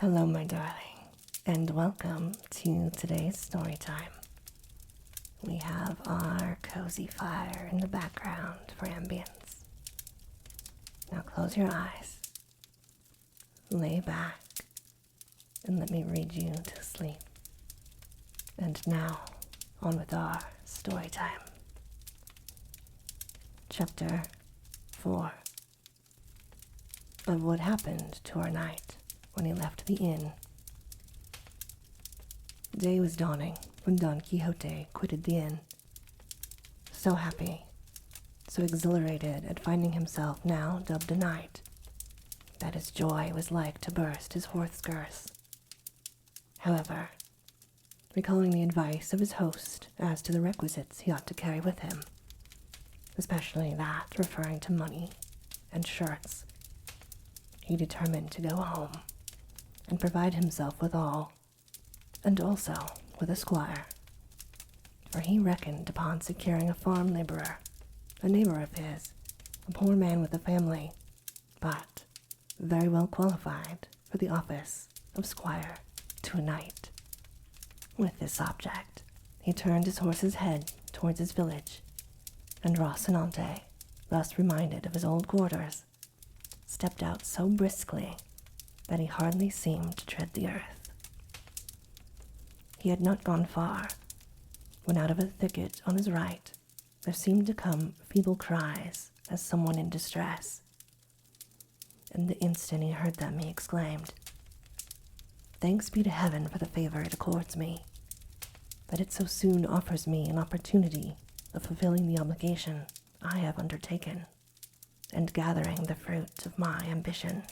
Hello, my darling, and welcome to today's story time. We have our cozy fire in the background for ambience. Now close your eyes, lay back, and let me read you to sleep. And now, on with our story time. Chapter 4 of what happened to our knight when he left the inn. Day was dawning when Don Quixote quitted the inn. So happy, so exhilarated at finding himself now dubbed a knight, that his joy was like to burst his horse girths. However, recalling the advice of his host as to the requisites he ought to carry with him, especially that referring to money and shirts, he determined to go home and provide himself with all, and also with a squire, for he reckoned upon securing a farm laborer, a neighbor of his, a poor man with a family, but very well qualified for the office of squire to a knight. With this object, he turned his horse's head towards his village, and Rocinante, thus reminded of his old quarters, stepped out so briskly that he hardly seemed to tread the earth. He had not gone far, when out of a thicket on his right there seemed to come feeble cries as someone in distress, and the instant he heard them he exclaimed, "Thanks be to heaven for the favor it accords me, that it so soon offers me an opportunity of fulfilling the obligation I have undertaken, and gathering the fruit of my ambition."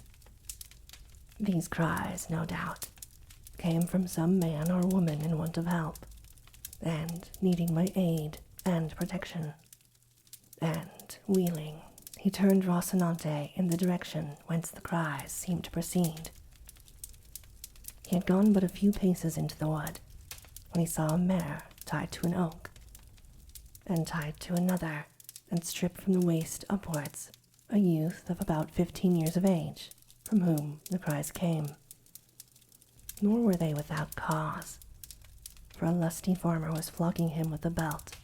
These cries, no doubt, came from some man or woman in want of help, and needing my aid and protection. And, wheeling, he turned Rocinante in the direction whence the cries seemed to proceed. He had gone but a few paces into the wood, when he saw a mare tied to an oak, and tied to another, and stripped from the waist upwards, a youth of about 15 years of age, from whom the cries came. Nor were they without cause, for a lusty farmer was flogging him with a belt,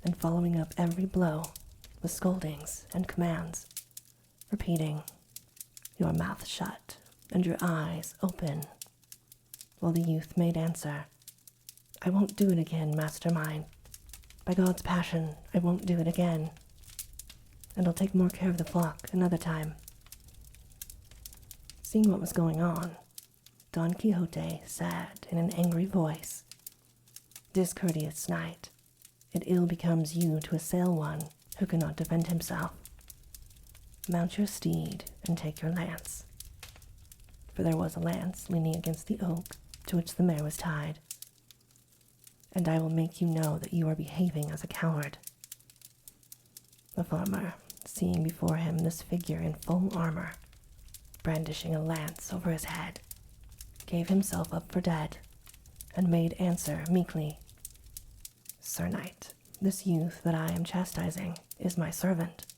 and following up every blow with scoldings and commands, repeating, "Your mouth shut, and your eyes open," while the youth made answer, "I won't do it again, master mine. By God's passion, I won't do it again, and I'll take more care of the flock another time." Seeing what was going on, Don Quixote said in an angry voice, "Discourteous knight, it ill becomes you to assail one who cannot defend himself. Mount your steed and take your lance." For there was a lance leaning against the oak to which the mare was tied. "And I will make you know that you are behaving as a coward." The farmer, seeing before him this figure in full armor, brandishing a lance over his head, gave himself up for dead, and made answer meekly, "Sir Knight, this youth that I am chastising is my servant,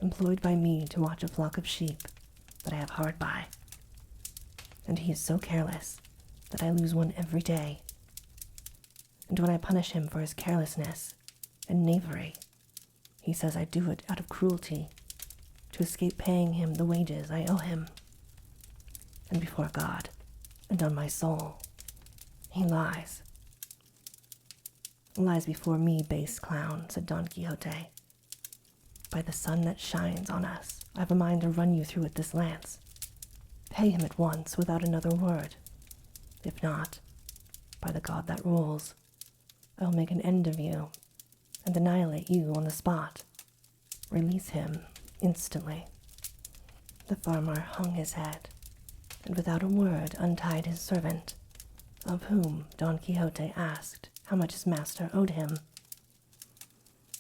employed by me to watch a flock of sheep that I have hard by, and he is so careless that I lose one every day. And when I punish him for his carelessness and knavery, he says I do it out of cruelty, to escape paying him the wages I owe him. And before God, and on my soul, he lies." "Lies before me, base clown," said Don Quixote. "By the sun that shines on us, I've a mind to run you through with this lance. Pay him at once without another word. If not, by the God that rules, I will make an end of you and annihilate you on the spot. Release him instantly." The farmer hung his head, and without a word untied his servant, of whom Don Quixote asked how much his master owed him.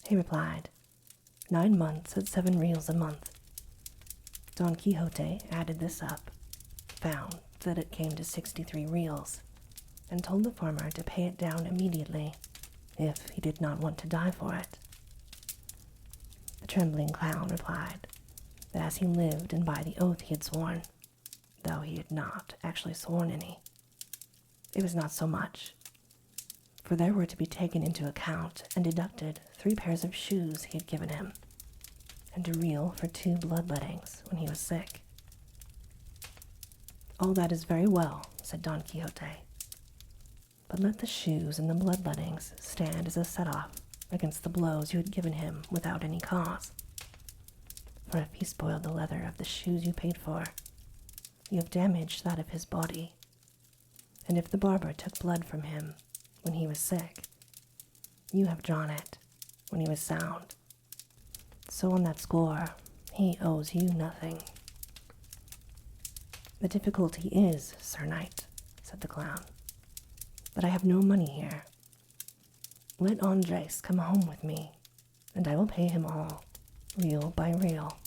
He replied, 9 months at 7 reals a month. Don Quixote added this up, found that it came to 63 reals, and told the farmer to pay it down immediately, if he did not want to die for it. The trembling clown replied that as he lived and by the oath he had sworn, though he had not actually sworn any. It was not so much, for there were to be taken into account and deducted 3 pairs of shoes he had given him, and a reel for 2 bloodlettings when he was sick. "All that is very well," said Don Quixote, "but let the shoes and the bloodlettings stand as a set-off against the blows you had given him without any cause. For if he spoiled the leather of the shoes you paid for, you have damaged that of his body, and if the barber took blood from him when he was sick, you have drawn it when he was sound. So on that score, he owes you nothing." "The difficulty is, Sir Knight," said the clown, "that I have no money here. Let Andres come home with me, and I will pay him all, reel by reel."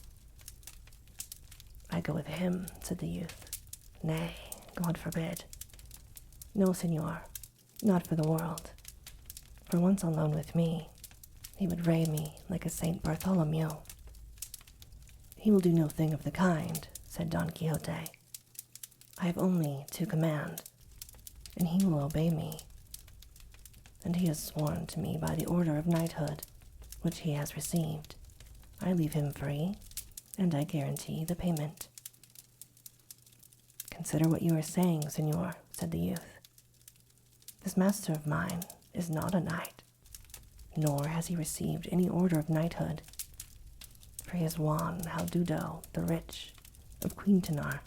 "I go with him," said the youth. "Nay, God forbid. No, senor, not for the world. For once alone with me, he would ray me like a Saint Bartholomew." "He will do no thing of the kind," said Don Quixote. "I have only to command, and he will obey me. And he has sworn to me by the order of knighthood, which he has received. I leave him free, and I guarantee the payment." "Consider what you are saying, senor," said the youth. "This master of mine is not a knight, nor has he received any order of knighthood, for he is Juan Haldudo the Rich of Quintanar."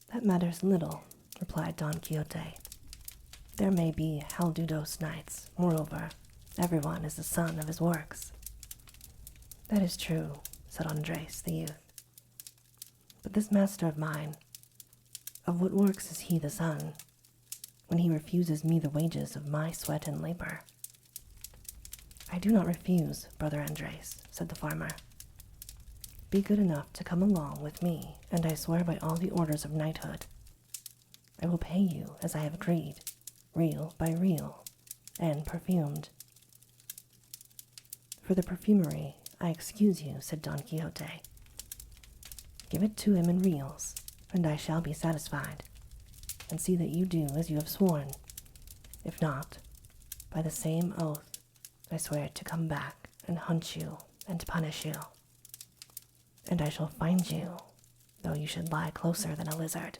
"That matters little," replied Don Quixote. "There may be Haldudos knights. Moreover, everyone is the son of his works." "That is true," said Andres the youth. "But this master of mine, of what works is he the son, when he refuses me the wages of my sweat and labor?" "I do not refuse, brother Andres," said the farmer. "Be good enough to come along with me, and I swear by all the orders of knighthood, I will pay you as I have agreed, reel by reel, and perfumed." "For the perfumery, I excuse you," said Don Quixote. "Give it to him in reels, and I shall be satisfied, and see that you do as you have sworn. If not, by the same oath, I swear to come back and hunt you and punish you. And I shall find you, though you should lie closer than a lizard.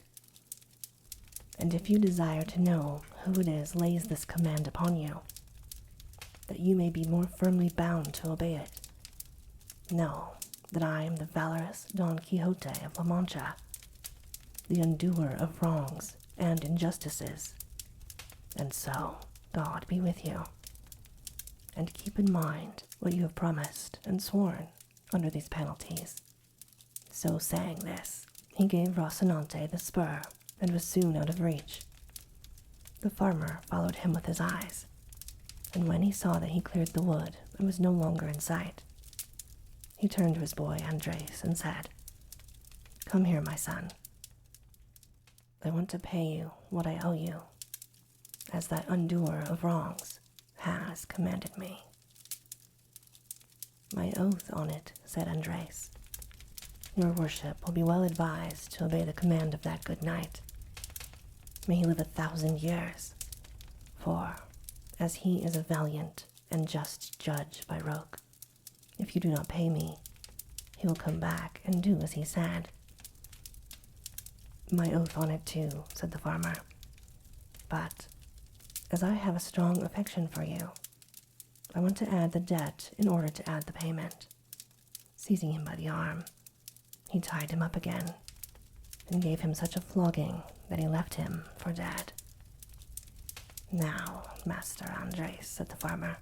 And if you desire to know who it is lays this command upon you, that you may be more firmly bound to obey it, know that I am the valorous Don Quixote of La Mancha, the undoer of wrongs and injustices. And so, God be with you. And keep in mind what you have promised and sworn under these penalties." So saying this, he gave Rocinante the spur and was soon out of reach. The farmer followed him with his eyes, and when he saw that he cleared the wood and was no longer in sight, he turned to his boy Andres and said, "Come here, my son. I want to pay you what I owe you, as that undoer of wrongs has commanded me." "My oath on it," said Andres. "Your worship will be well advised to obey the command of that good knight. May he live 1,000 years, for, as he is a valiant and just judge by roque, if you do not pay me, he will come back and do as he said." "My oath on it too," said the farmer. "But, as I have a strong affection for you, I want to add the debt in order to add the payment." Seizing him by the arm, he tied him up again, and gave him such a flogging that he left him for dead. "Now, Master Andres," said the farmer,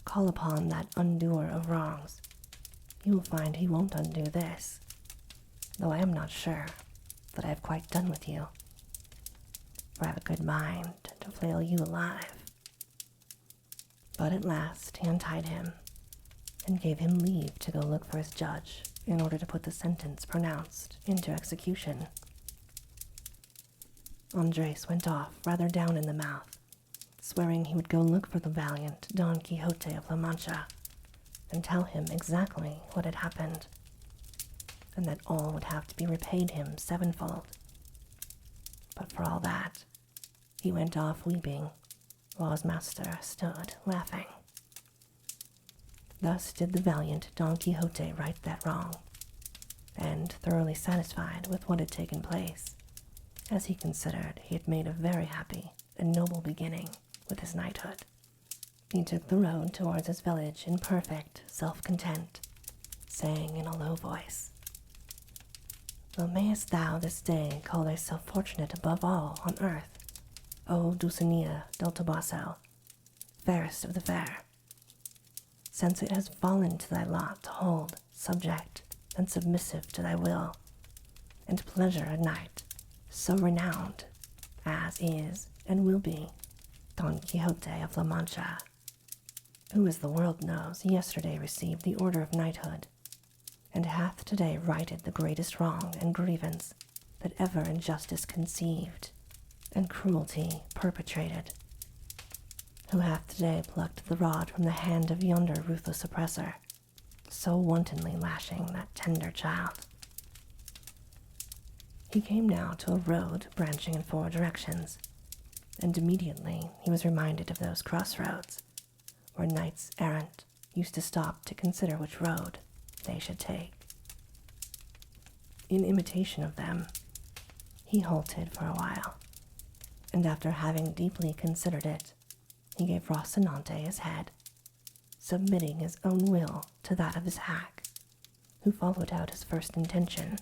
"call upon that undoer of wrongs. You will find he won't undo this, though I am not sure that I have quite done with you, for I have a good mind to flail you alive." But at last he untied him, and gave him leave to go look for his judge in order to put the sentence pronounced into execution. Andres went off rather down in the mouth, swearing he would go look for the valiant Don Quixote of La Mancha and tell him exactly what had happened. and that all would have to be repaid him sevenfold. But for all that, he went off weeping, while his master stood laughing. Thus did the valiant Don Quixote right that wrong, and thoroughly satisfied with what had taken place, as he considered he had made a very happy and noble beginning with his knighthood, he took the road towards his village in perfect self-content, saying in a low voice, "Well mayest thou this day call thyself fortunate above all on earth, O Dulcinea del Toboso, fairest of the fair, since it has fallen to thy lot to hold, subject, and submissive to thy will, and pleasure a knight so renowned as is and will be Don Quixote of La Mancha, who, as the world knows, yesterday received the order of knighthood, and hath today righted the greatest wrong and grievance that ever injustice conceived and cruelty perpetrated, who hath today plucked the rod from the hand of yonder ruthless oppressor, so wantonly lashing that tender child." He came now to a road branching in 4 directions, and immediately he was reminded of those crossroads where knights errant used to stop to consider which road they should take. In imitation of them, he halted for a while, and after having deeply considered it, he gave Rocinante his head, submitting his own will to that of his hack, who followed out his first intention.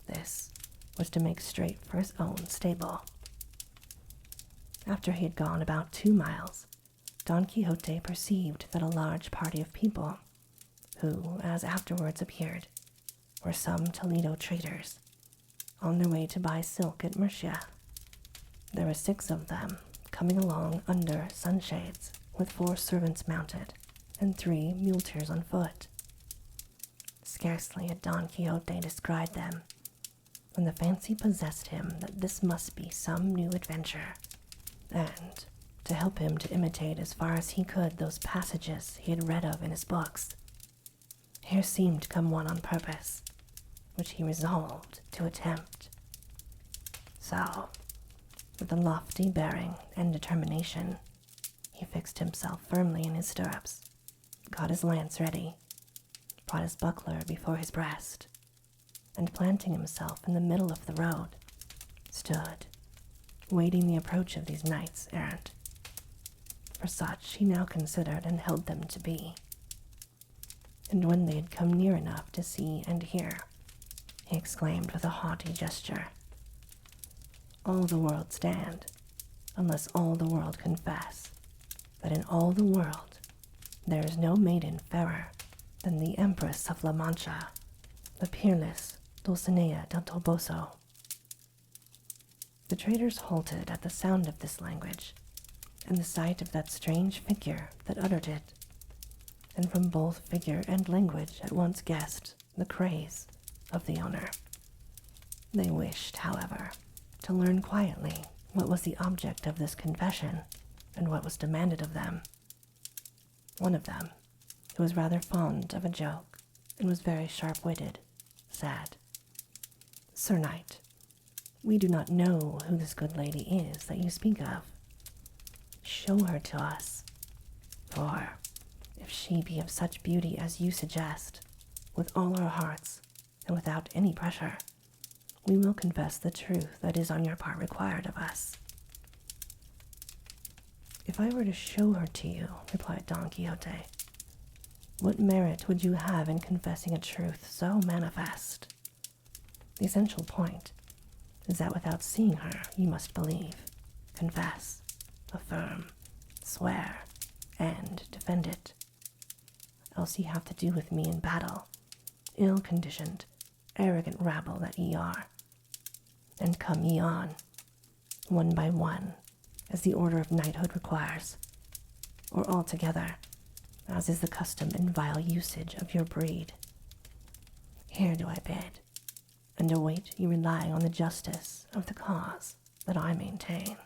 This was to make straight for his own stable. After he had gone about 2 miles, Don Quixote perceived that a large party of people, who, as afterwards appeared, were some Toledo traders, on their way to buy silk at Murcia. There were 6 of them, coming along under sunshades, with 4 servants mounted, and 3 muleteers on foot. Scarcely had Don Quixote descried them, when the fancy possessed him that this must be some new adventure, and, to help him to imitate as far as he could those passages he had read of in his books, here seemed to come one on purpose, which he resolved to attempt. So, with a lofty bearing and determination, he fixed himself firmly in his stirrups, got his lance ready, brought his buckler before his breast, and planting himself in the middle of the road, stood, waiting the approach of these knights errant, for such he now considered and held them to be. And when they had come near enough to see and hear, he exclaimed with a haughty gesture, "All the world stand, unless all the world confess, that in all the world there is no maiden fairer than the Empress of La Mancha, the peerless Dulcinea del Toboso." The traders halted at the sound of this language, and the sight of that strange figure that uttered it, and from both figure and language at once guessed the craze of the owner. They wished, however, to learn quietly what was the object of this confession and what was demanded of them. One of them, who was rather fond of a joke and was very sharp-witted, said, "Sir Knight, we do not know who this good lady is that you speak of. Show her to us, for if she be of such beauty as you suggest, with all our hearts and without any pressure, we will confess the truth that is on your part required of us." "If I were to show her to you," replied Don Quixote, "what merit would you have in confessing a truth so manifest? The essential point is that without seeing her you must believe, confess, affirm, swear, and defend it. Else ye have to do with me in battle, ill-conditioned, arrogant rabble that ye are. And come ye on, one by one, as the order of knighthood requires, or all together, as is the custom and vile usage of your breed. Here do I bid, and await you relying on the justice of the cause that I maintain."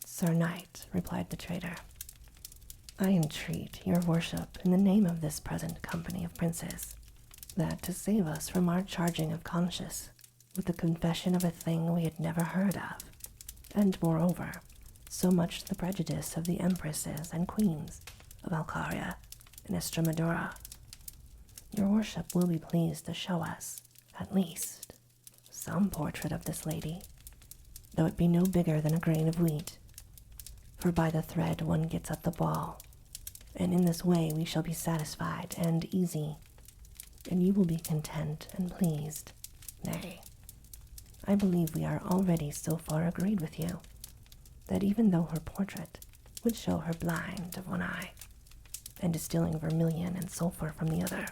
"Sir Knight," replied the trader, "I entreat your worship in the name of this present company of princes, that to save us from our charging of conscience with the confession of a thing we had never heard of, and moreover, so much the prejudice of the empresses and queens of Alcaria and Estremadura, your worship will be pleased to show us, at least, some portrait of this lady, though it be no bigger than a grain of wheat. For by the thread one gets at the ball, and in this way we shall be satisfied and easy, and you will be content and pleased. Nay, I believe we are already so far agreed with you, that even though her portrait would show her blind of one eye, and distilling vermilion and sulphur from the other,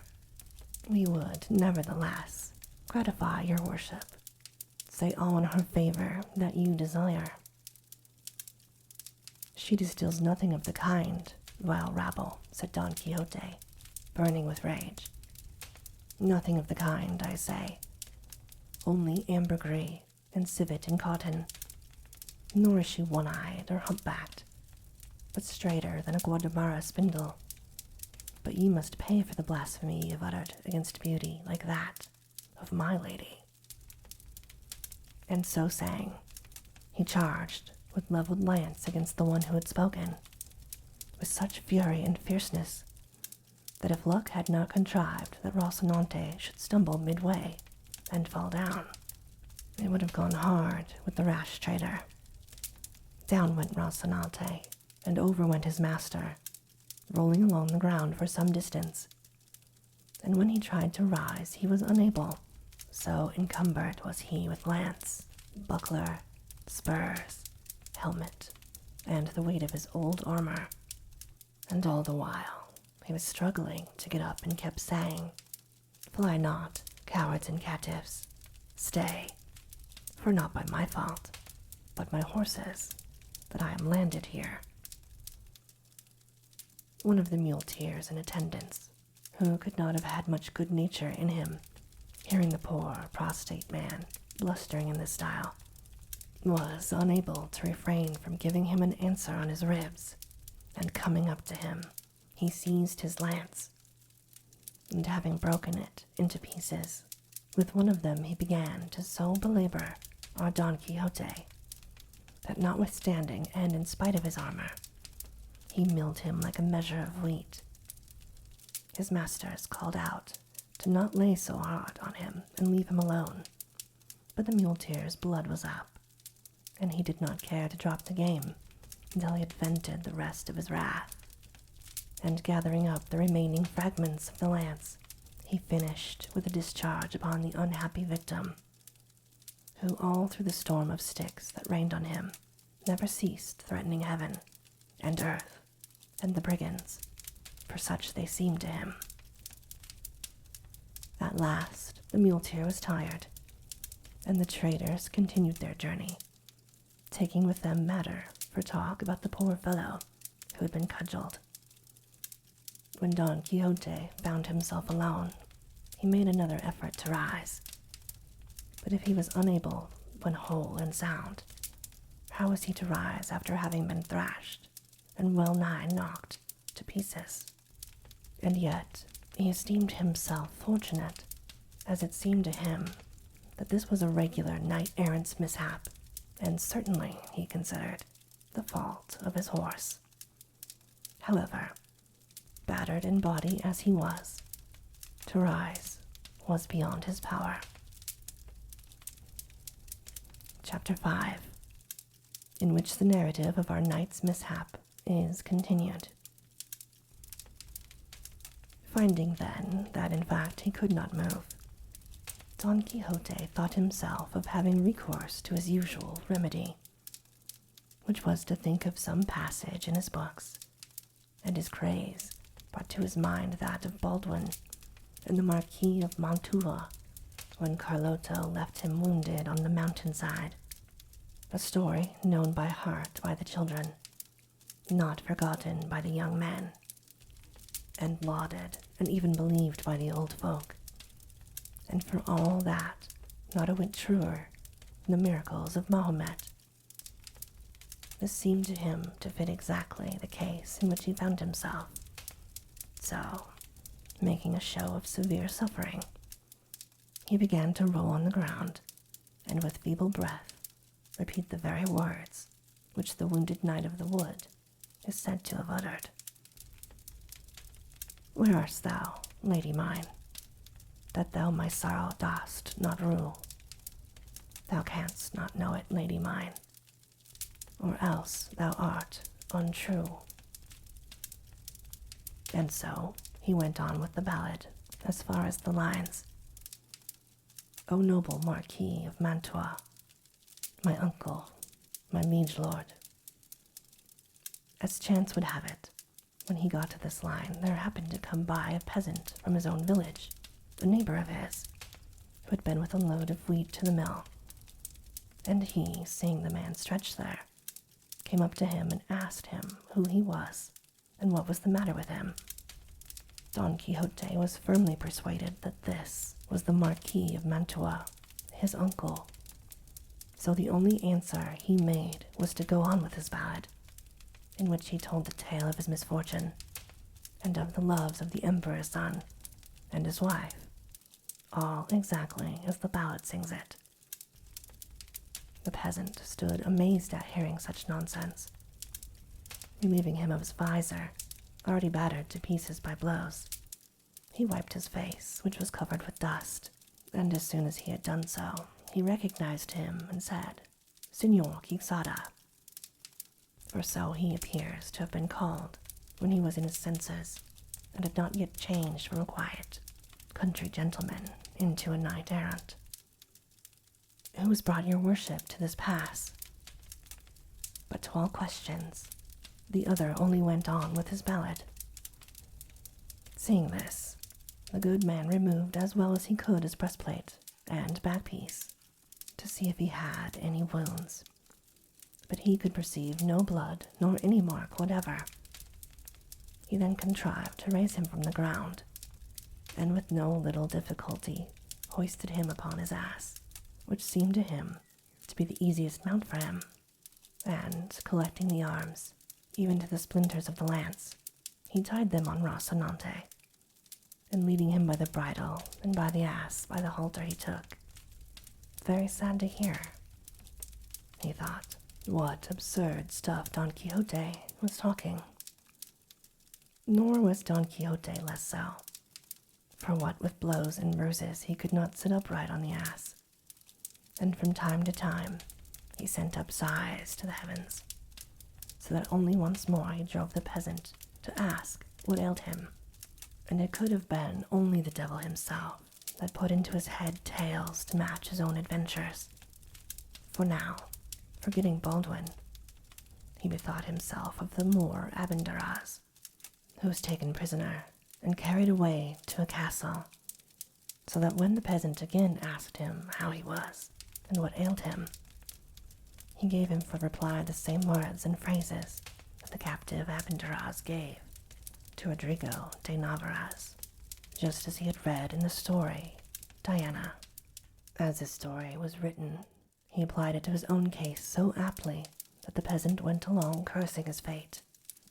we would, nevertheless, gratify your worship. Say all in her favor that you desire. She distills nothing of the kind, vile rabble, said Don Quixote, burning with rage. Nothing of the kind, I say. Only ambergris and civet and cotton. Nor is she one-eyed or humpbacked, but straighter than a Guadamara spindle. But ye must pay for the blasphemy you've uttered against beauty like that of my lady. And so saying, he charged with leveled lance against the one who had spoken, with such fury and fierceness that if luck had not contrived that Rocinante should stumble midway and fall down, it would have gone hard with the rash traitor. Down went Rocinante, and over went his master, rolling along the ground for some distance. And when he tried to rise, he was unable, so encumbered was he with lance, buckler, spurs, helmet, and the weight of his old armor. And all the while he was struggling to get up and kept saying, "Fly not, cowards and caitiffs, stay, for not by my fault, but my horses, that I am landed here." One of the muleteers in attendance, who could not have had much good nature in him, hearing the poor prostrate man blustering in this style, was unable to refrain from giving him an answer on his ribs, and coming up to him, he seized his lance, and having broken it into pieces, with one of them he began to so belabor our Don Quixote, that notwithstanding and in spite of his armor, he milled him like a measure of wheat. His masters called out to not lay so hard on him and leave him alone, but the muleteer's blood was up, and he did not care to drop the game until he had vented the rest of his wrath, and gathering up the remaining fragments of the lance, he finished with a discharge upon the unhappy victim, who all through the storm of sticks that rained on him never ceased threatening heaven and earth and the brigands, for such they seemed to him. At last the muleteer was tired, and the traders continued their journey, taking with them matter for talk about the poor fellow who had been cudgeled. When Don Quixote found himself alone, he made another effort to rise. But if he was unable when whole and sound, how was he to rise after having been thrashed and well nigh knocked to pieces? And yet he esteemed himself fortunate, as it seemed to him that this was a regular knight-errant's mishap, and certainly, he considered, the fault of his horse. However, battered in body as he was, to rise was beyond his power. Chapter 5, in which the narrative of our knight's mishap is continued. Finding then that in fact he could not move, Don Quixote thought himself of having recourse to his usual remedy, which was to think of some passage in his books, and his craze brought to his mind that of Baldwin and the Marquis of Mantua, when Carloto left him wounded on the mountainside, a story known by heart by the children, not forgotten by the young men, and lauded and even believed by the old folk, and for all that, not a whit truer than the miracles of Mahomet. This seemed to him to fit exactly the case in which he found himself. So, making a show of severe suffering. He began to roll on the ground, and with feeble breath repeat the very words which the wounded knight of the wood is said to have uttered. Where art thou, lady mine, that thou my sorrow dost not rule? Thou canst not know it, lady mine, or else thou art untrue. And so he went on with the ballad as far as the lines, O noble Marquis of Mantua, my uncle, my liege lord. As chance would have it, when he got to this line, there happened to come by a peasant from his own village, a neighbor of his, who had been with a load of wheat to the mill. And he, seeing the man stretched there, came up to him and asked him who he was and what was the matter with him. Don Quixote was firmly persuaded that this was the Marquis of Mantua, his uncle. So the only answer he made was to go on with his ballad, in which he told the tale of his misfortune and of the loves of the emperor's son and his wife, all exactly as the ballad sings it. The peasant stood amazed at hearing such nonsense. Relieving him of his visor, already battered to pieces by blows, he wiped his face, which was covered with dust, and as soon as he had done so, he recognized him and said, Signor Quixote, for so he appears to have been called when he was in his senses and had not yet changed from a quiet country gentleman into a knight errant. Who has brought your worship to this pass? But to all questions, the other only went on with his ballad. Seeing this, the good man removed as well as he could his breastplate and backpiece to see if he had any wounds, but he could perceive no blood nor any mark whatever. He then contrived to raise him from the ground, and with no little difficulty hoisted him upon his ass, which seemed to him to be the easiest mount for him, and, collecting the arms, even to the splinters of the lance, he tied them on Rocinante, and leading him by the bridle and by the ass by the halter he took. Very sad to hear, he thought, what absurd stuff Don Quixote was talking. Nor was Don Quixote less so, for what with blows and bruises he could not sit upright on the ass, and from time to time he sent up sighs to the heavens, so that only once more he drove the peasant to ask what ailed him, and it could have been only the devil himself that put into his head tales to match his own adventures. For now, forgetting Baldwin, he bethought himself of the Moor Abindarraz, who was taken prisoner and carried away to a castle, so that when the peasant again asked him how he was and what ailed him, he gave him for reply the same words and phrases that the captive Abindarraz gave to Rodrigo de Narvaez, just as he had read in the story Diana. As his story was written, he applied it to his own case so aptly that the peasant went along cursing his fate,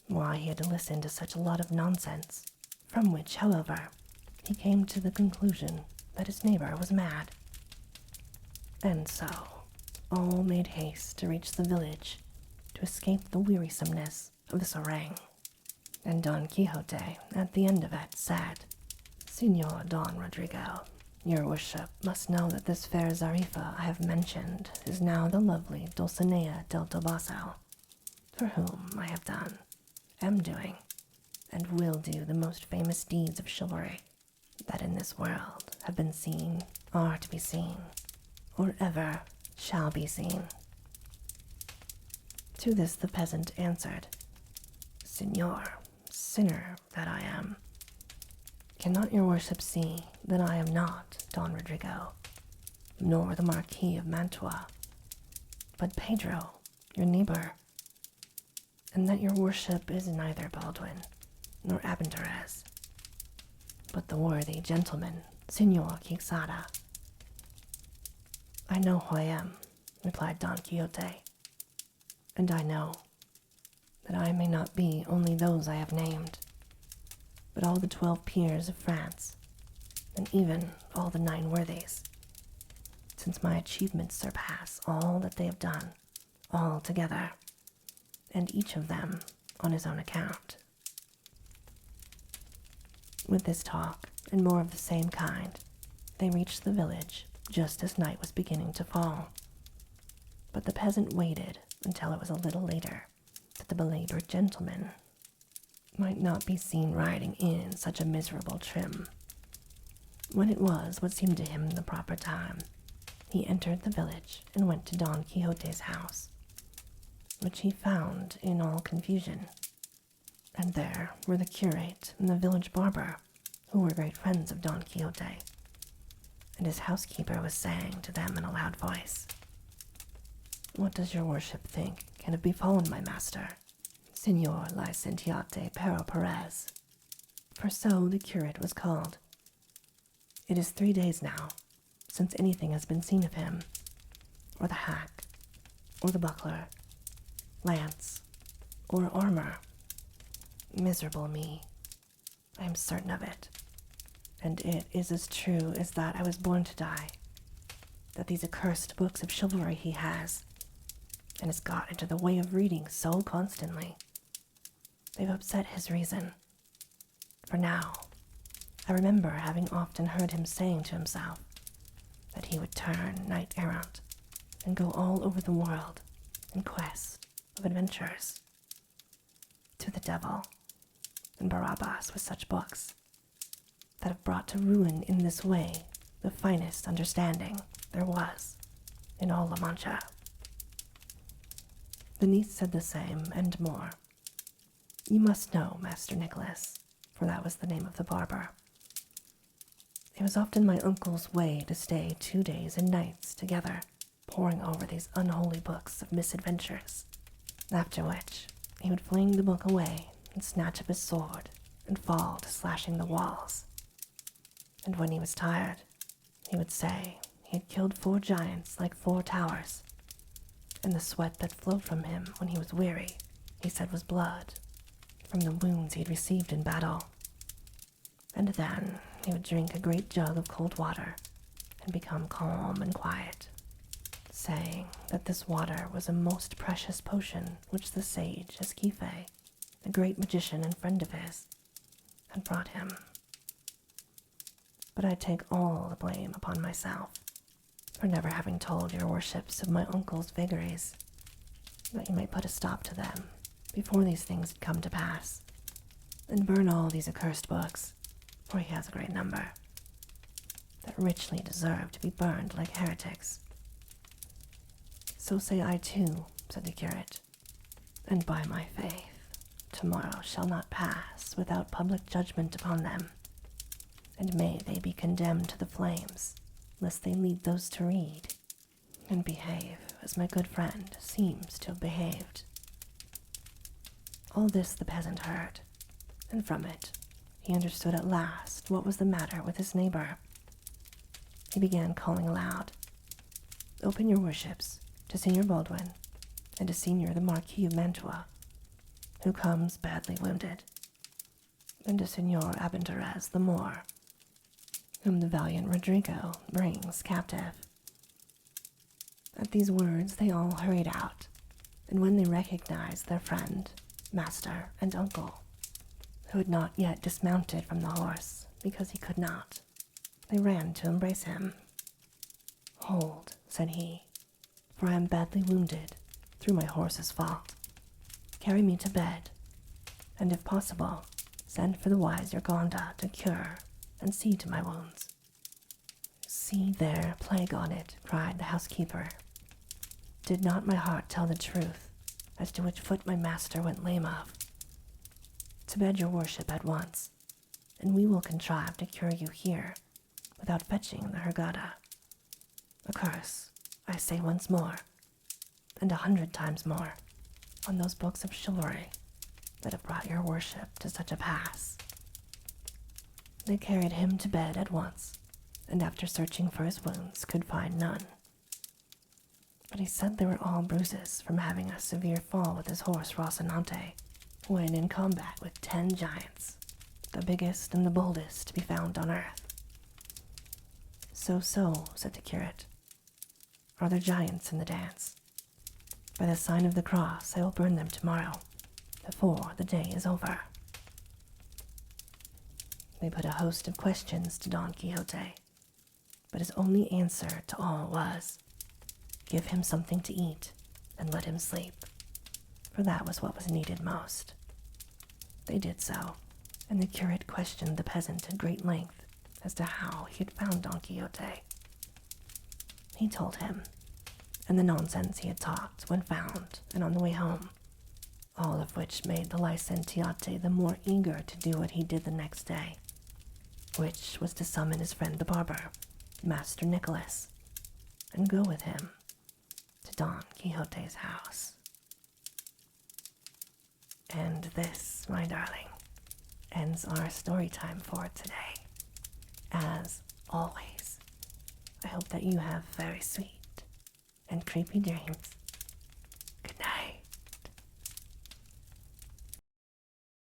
why he had to listen to such a lot of nonsense, from which, however, he came to the conclusion that his neighbor was mad. And so, all made haste to reach the village to escape the wearisomeness of this harangue. And Don Quixote, at the end of it, said, Signor Don Rodrigo, your worship must know that this fair Zarifa I have mentioned is now the lovely Dulcinea del Toboso, for whom I have done, am doing, and will do the most famous deeds of chivalry that in this world have been seen, are to be seen, or ever shall be seen. To this the peasant answered, Signor, sinner that I am, cannot your worship see that I am not Don Rodrigo, nor the Marquis of Mantua, but Pedro, your neighbor, and that your worship is neither Baldwin nor Abindarez, but the worthy gentleman, Signor Quixote? I know who I am, replied Don Quixote, and I know that I may not be only those I have named, but all the 12 peers of France, and even all the 9 worthies, since my achievements surpass all that they have done, all together, and each of them on his own account. With this talk, and more of the same kind, they reached the village just as night was beginning to fall. But the peasant waited until it was a little later, that the belabored gentleman might not be seen riding in such a miserable trim. When it was what seemed to him the proper time, he entered the village and went to Don Quixote's house, which he found in all confusion. And there were the curate and the village barber, who were great friends of Don Quixote, and his housekeeper was saying to them in a loud voice, "What does your worship think can have befallen my master, Signor Licentiate Pero Perez?" For so the curate was called. "It is 3 days now since anything has been seen of him, or the hack, or the buckler, lance, or armor. Miserable me, I am certain of it, and it is as true as that I was born to die, that these accursed books of chivalry he has, and has got into the way of reading so constantly, they've upset his reason. For now, I remember having often heard him saying to himself that he would turn knight-errant and go all over the world in quest of adventures. To the devil and Barabbas with such books that have brought to ruin in this way the finest understanding there was in all La Mancha." The niece said the same and more. "You must know, Master Nicholas," for that was the name of the barber, "it was often my uncle's way to stay 2 days and nights together, poring over these unholy books of misadventures, after which he would fling the book away and snatch up his sword and fall to slashing the walls. And when he was tired, he would say he had killed 4 giants like 4 towers, and the sweat that flowed from him when he was weary, he said was blood from the wounds he had received in battle. And then he would drink a great jug of cold water and become calm and quiet, saying that this water was a most precious potion which the sage Esquife, a great magician and friend of his, had brought him. But I take all the blame upon myself for never having told your worships of my uncle's vagaries, that you might put a stop to them before these things had come to pass, and burn all these accursed books, for he has a great number, that richly deserve to be burned like heretics." "So say I too," said the curate, "and by my faith, tomorrow shall not pass without public judgment upon them, and may they be condemned to the flames, lest they lead those to read, and behave as my good friend seems to have behaved." All this the peasant heard, and from it he understood at last what was the matter with his neighbor. He began calling aloud, "Open your worships to Signor Baldwin and to Signor the Marquis of Mantua, who comes badly wounded, and to Signor Abenterez the Moor, whom the valiant Rodrigo brings captive." At these words they all hurried out, and when they recognized their friend, master, and uncle, who had not yet dismounted from the horse because he could not, they ran to embrace him. "Hold," said he, "for I am badly wounded through my horse's fault. Carry me to bed, and if possible, send for the wise Urganda to cure and see to my wounds." "See there, plague on it," cried the housekeeper. "Did not my heart tell the truth as to which foot my master went lame of? To bed, your worship, at once, and we will contrive to cure you here without fetching the Urganda. A curse, I say once more, and 100 times more, on those books of chivalry that have brought your worship to such a pass." They carried him to bed at once, and after searching for his wounds could find none. But he said they were all bruises from having a severe fall with his horse Rocinante when in combat with 10 giants, the biggest and the boldest to be found on earth. So, said the curate. Are there giants in the dance? By the sign of the cross I will burn them tomorrow, before the day is over. They put a host of questions to Don Quixote, but his only answer to all was, give him something to eat and let him sleep, for that was what was needed most. They did so, and the curate questioned the peasant at great length as to how he had found Don Quixote. He told him, and the nonsense he had talked when found and on the way home, all of which made the licentiate the more eager to do what he did the next day, which was to summon his friend the barber, Master Nicholas, and go with him to Don Quixote's house. And this, my darling, ends our story time for today. As always, I hope that you have very sweet and creepy dreams,